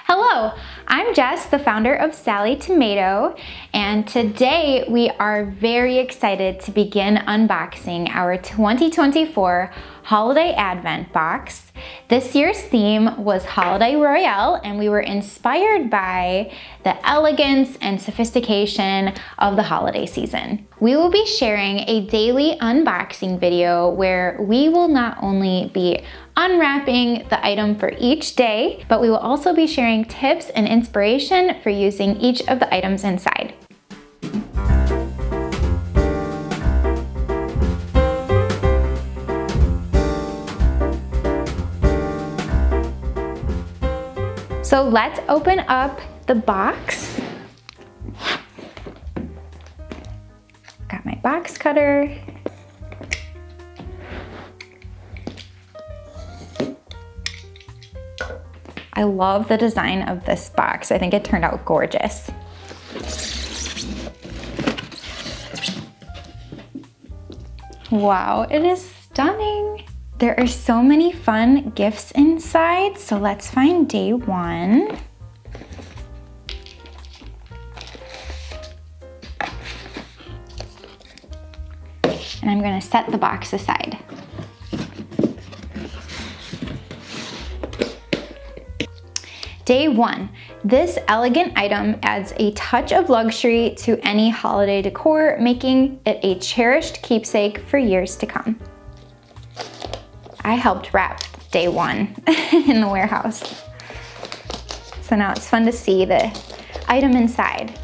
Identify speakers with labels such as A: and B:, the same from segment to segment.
A: Hello, I'm Jess, the founder of Sallie Tomato, and today we are very excited to begin unboxing our 2024 Holiday Advent Box. This year's theme was Holiday Royale, and we were inspired by the elegance and sophistication of the holiday season. We will be sharing a daily unboxing video where we will not only be unwrapping the item for each day, but we will also be sharing tips and inspiration for using each of the items inside. So let's open up the box. Got my box cutter. I love the design of this box. I think it turned out gorgeous. Wow, it is stunning. There are so many fun gifts inside, so let's find day one. And I'm gonna set the box aside. Day one, this elegant item adds a touch of luxury to any holiday decor, making it a cherished keepsake for years to come. I helped wrap day one in the warehouse. So now it's fun to see the item inside.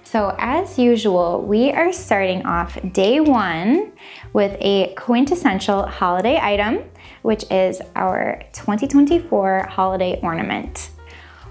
A: So as usual, we are starting off day one with a quintessential holiday item, which is our 2024 holiday ornament.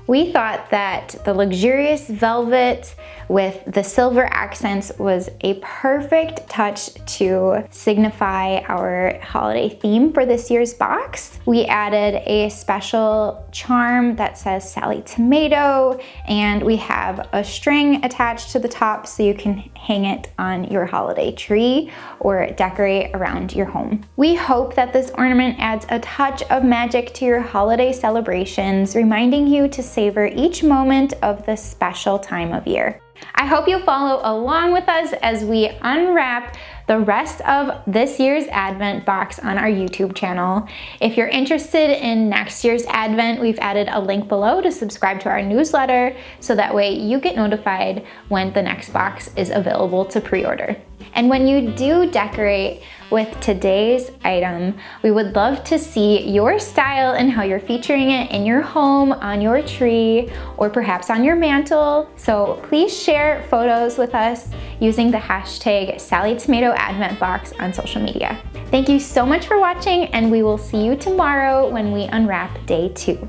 A: We thought that the luxurious velvet with the silver accents was a perfect touch to signify our holiday theme for this year's box. We added a special charm that says Sallie Tomato, and we have a string attached to the top so you can hang it on your holiday tree or decorate around your home. We hope that this ornament adds a touch of magic to your holiday celebrations, reminding you to savor each moment of this special time of year. I hope you'll follow along with us as we unwrap the rest of this year's Advent box on our YouTube channel. If you're interested in next year's Advent, we've added a link below to subscribe to our newsletter so that way you get notified when the next box is available to pre-order. And when you do decorate with today's item, we would love to see your style and how you're featuring it in your home, on your tree, or perhaps on your mantle. So please share photos with us using the hashtag Sallie Tomato Advent Box on social media. Thank you so much for watching, and we will see you tomorrow when we unwrap day two.